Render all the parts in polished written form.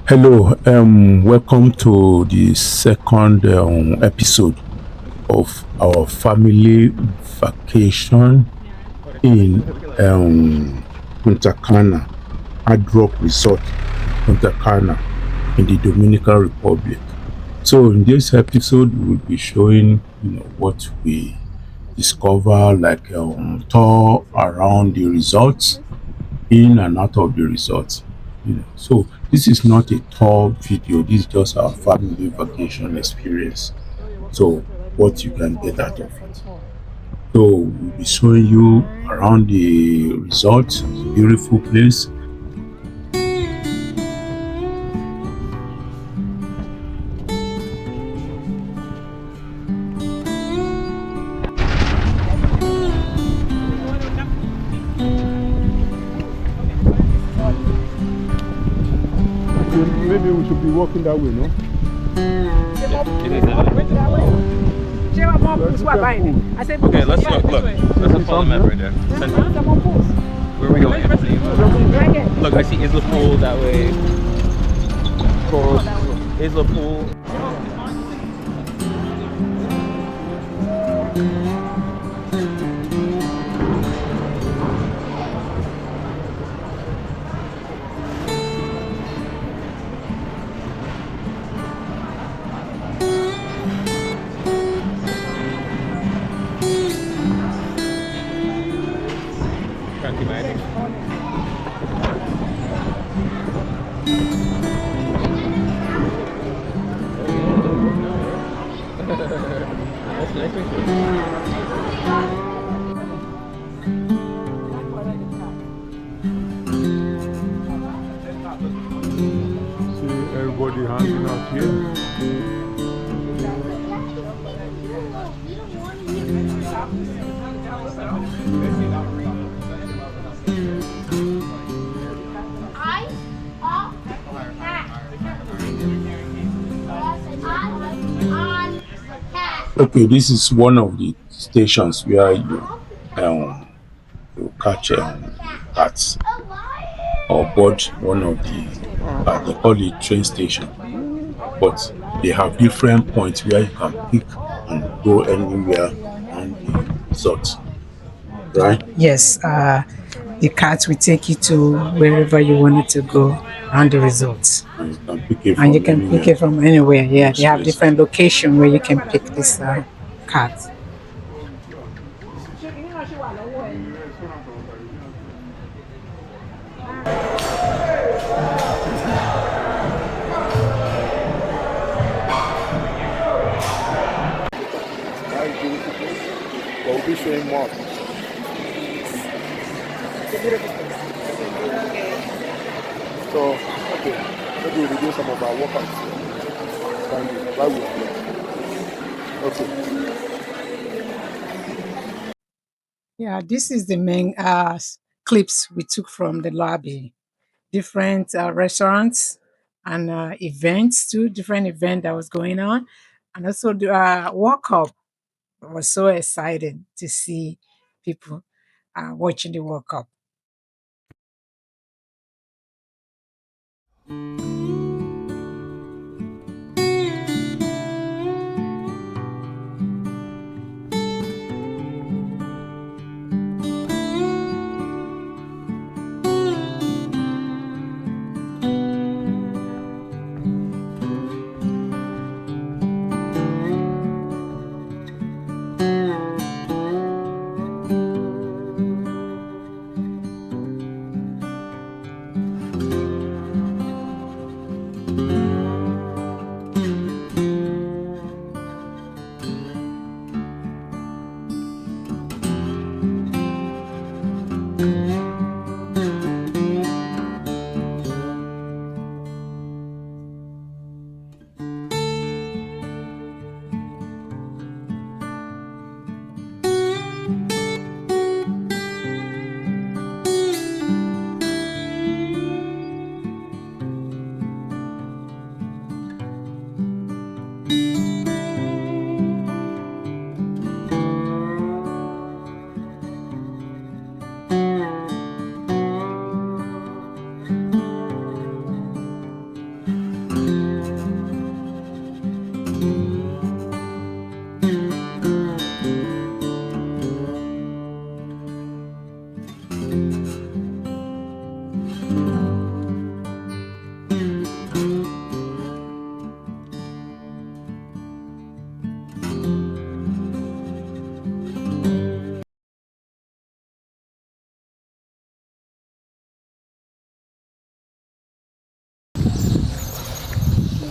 Hello, welcome to the second episode of our family vacation in Punta Cana, Hard Rock Resort, Punta Cana, in the Dominican Republic. So, in this episode, we'll be showing what we discover, like tour around the resorts, in and out of the resort. So this is not a tour video. This is just our family vacation experience. So what you can get out of it. So we'll be showing you around the resort, beautiful place. Maybe we should be walking that way, no? Okay, let's look. Let's follow the map right there. Where are we going? Look, I see Isla Pool that way. Isla Pool. Can't imagine. That's nice. See everybody hanging out here. Okay, this is one of the stations where you catch cats or board one of they call it train station, but they have different points where you can pick and go anywhere on the resort, right? Yes, the cart will take you to wherever you wanted to go around the resorts. And you can pick it from And you can anywhere. pick it from anywhere. Yeah, they have Yes. different location where you can pick this cart. Very beautiful place. But we'll be showing more. So, okay, maybe we'll be doing some of our workouts while we are here. Okay. Yeah, this is the main clips we took from the lobby. Different restaurants and events too, different event that was going on. And also the World Cup. I was so excited to see people watching the World Cup.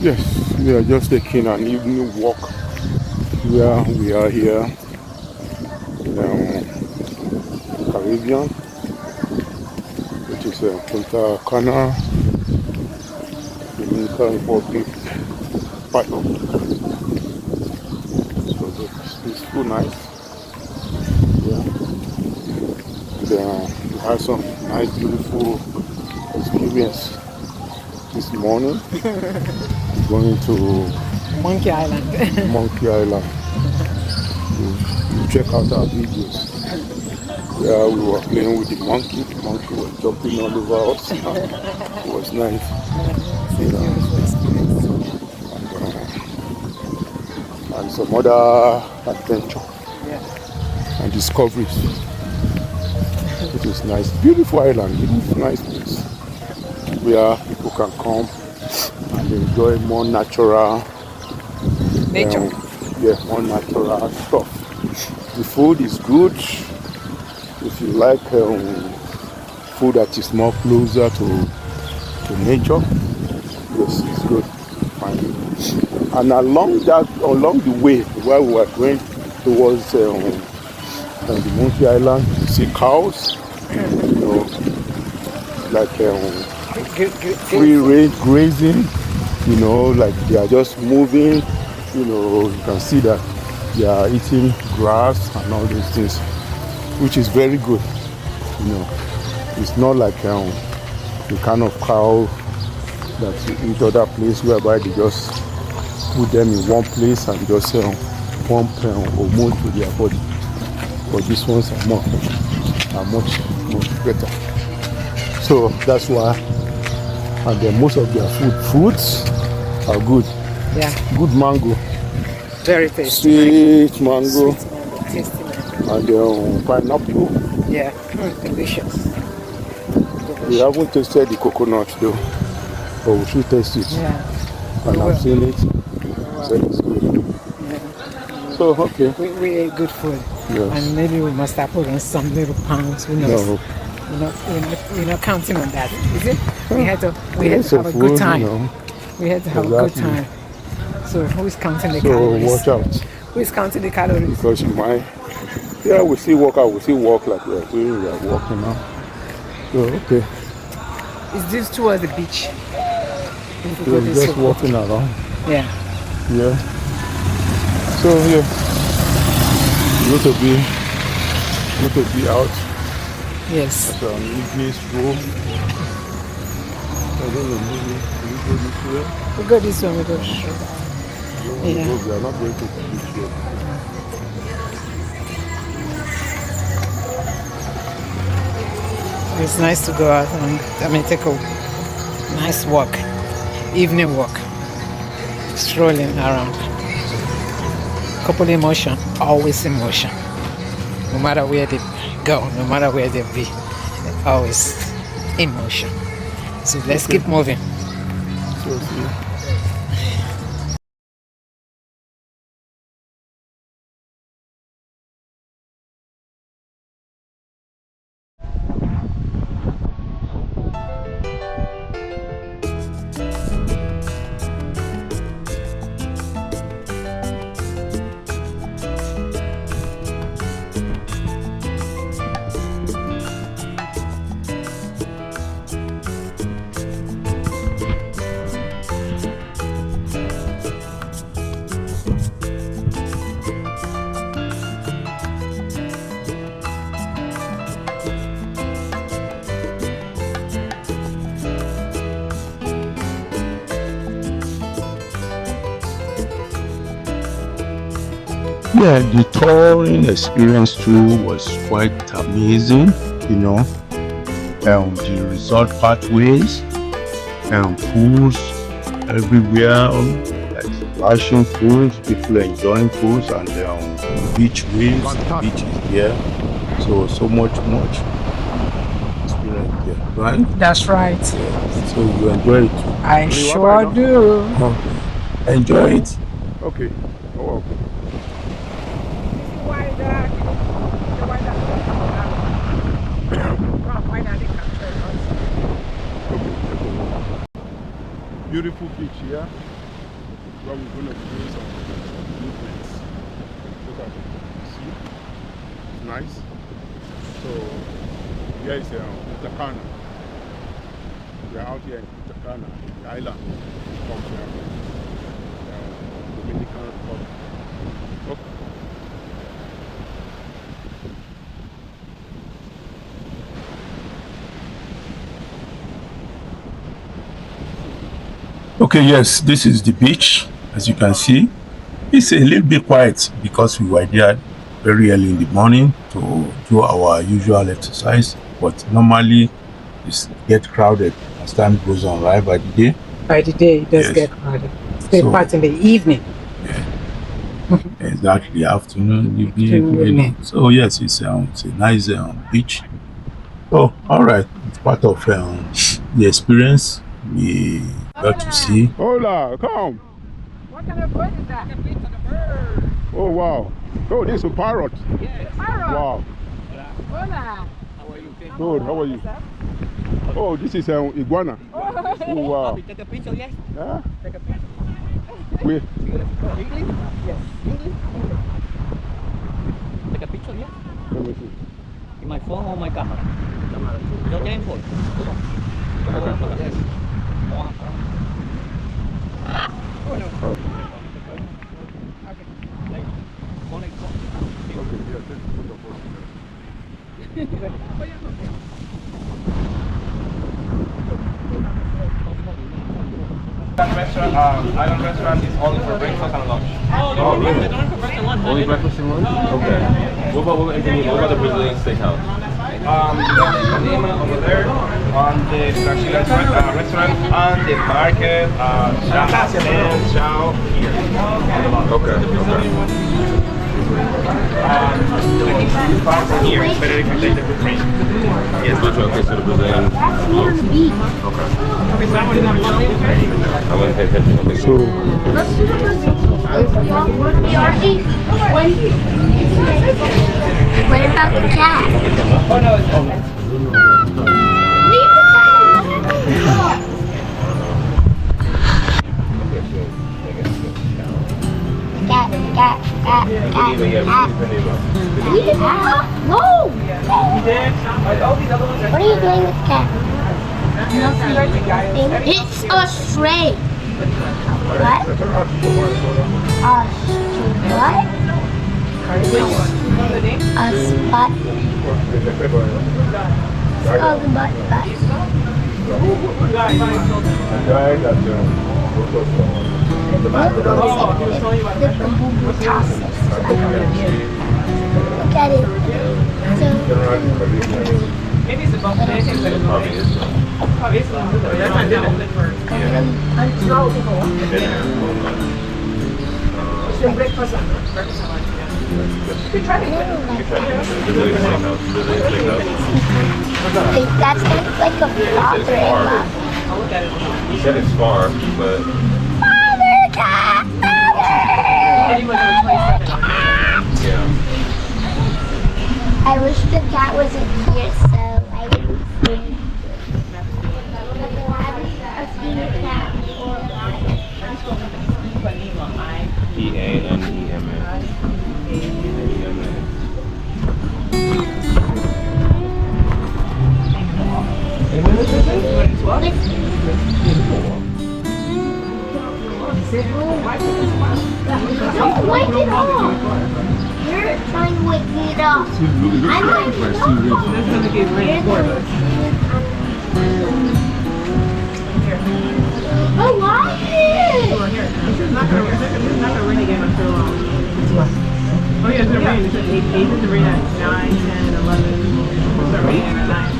Yes, we are just taking an evening walk where we are here in Caribbean, which is Punta Cana, Dominican Republic, part of the Caribbean. So it's peaceful, nice. Yeah. And, we had some nice, beautiful experience this morning. Going to Monkey Island. Monkey Island. You check out our videos. Yeah, we were playing with the monkey. The monkey was jumping all over us. It was nice. You know, and some other adventure and discoveries. It is nice. Beautiful island. Beautiful, nice place. Where people can come and enjoy more natural Nature. more natural stuff. The food is good. If you like food that is more closer to nature, yes, it's good. Fine. And along the way, while we were going towards the Monkey Island, you see cows, you know, like free range grazing, you know, like they are just moving, you know, you can see that they are eating grass and all those things, which is very good. You know, it's not like the kind of cow that you eat other place whereby they just put them in one place and just pump hormone to their body. But these ones are much better. So that's why, and then most of their fruits are good. Yeah. Good mango. Very tasty. Sweet mango. Tasty mango. And pineapple. Yeah. Delicious. We haven't tasted the coconut though, but we should taste it. Yeah. And I've seen it. So it's good. Yeah. So okay. We ate good food. Yes. And maybe we must have put in some little pounds. Who knows? No. We're not counting on that, is it? We had to have a food, good time. You know. We had to have a good time. So who's counting the So calories? watch out. Who is counting the calories? Because you might. Yeah, we still walk out. We still walk like we are doing. We are walking now. So okay. Is this towards the beach? So we're just walking around. Yeah. Yeah. So yeah. You need to be out. Yes. At an evening stroll. I don't know, maybe we go this way. We go this way, we go straight. Yeah. We are not going to the beach yet. It's nice to go out and take a nice walk, evening walk, strolling around. CoupleNmotion, always in motion. No matter where they go, no matter where they be, they're always in motion. So let's keep moving. So, see. Yeah, the touring experience too was quite amazing, you know. The resort pathways and pools everywhere, like splashing pools, people enjoying pools, and beach waves, beaches here. So much experience here, right? That's right. Yeah. So you enjoy it too. I sure do. Okay. Enjoy it. Okay. Oh, okay. Beautiful beach here. where we're going to be doing some movements. Look at it. See? It's nice. So here is Punta Cana. We are out here in Punta Cana, the island of Dominican Republic. Okay. Okay, yes, this is the beach. As you can see, it's a little bit quiet because we were there very early in the morning to do our usual exercise, but normally it gets crowded as time goes on, right, by the day. By the day, it does Yes. get crowded. Stay part in the evening. Exactly, afternoon, evening. So yes, it's a nice beach. Oh, all right, it's part of the experience we got to see. Hola, come. What kind of bird is that? Oh wow. Oh, this is a parrot. Yes. Parrot. Wow. Hola. How are you? Good. How are you? Oh, this is iguana. Oh wow. Take a picture, yes? Yeah. Take a picture. Wait. English? Yes. English? Take a picture, yes? Let me see. In my phone or my camera? Your game phone. Yes. Oh no. Island restaurant is only for breakfast and lunch. Oh, really? Only breakfast and lunch? Okay. What about the Brazilian steakhouse? Panema over there, on the Brazilian restaurant, on the market, Chow here. Okay. Here, it's better if you take the train. Yes. Which one takes to the Brazilian? Okay. I'm going to pay attention. Okay. So What about the cat? Oh no, it's Leave the cat! Cat. No! What are you doing with the cat? It's a stray. What? What? A spot. Oh, the butt. Look at it. maybe it's about maybe it's like Probably is. probably it's that's not down first. Uncontrollable. It's the breakfast and lunch. You could try to get it. Brazilian steakhouse. That's like a father-in-law. I'll look at it. He said it's far, but Father cat! Anyway, the place yeah. I wish the cat wasn't here so I wouldn't see it. I've seen a cat before. Don't wipe it off. You're trying to wake me up. I'm wiping it off. That's gonna get ready for us. I like it. This is not gonna rain again until oh yeah, it's gonna rain. It's at 8. It's gonna rain at 9, 10, 11. It's gonna rain at 9.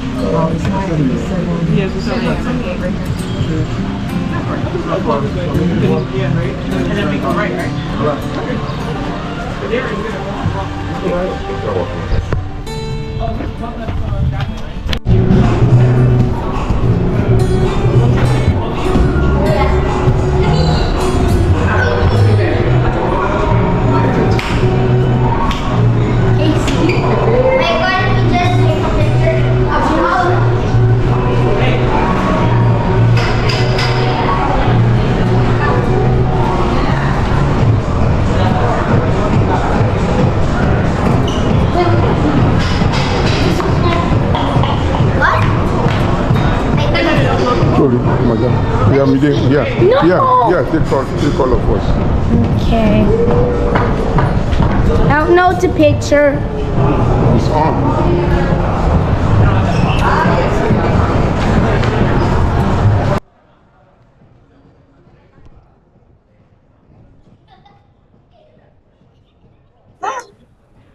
Yeah, it's only at 7. Yeah, right? And then we go right? But there is Take all of us. Okay. I don't know the picture. It's on.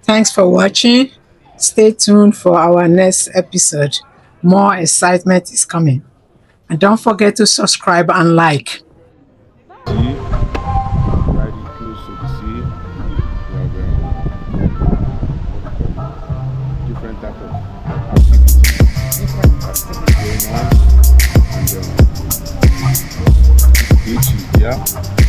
Thanks for watching. Stay tuned for our next episode. More excitement is coming. And don't forget to subscribe and like. Sea, right close to the sea. We have different type of activities going on. And beaches, yeah.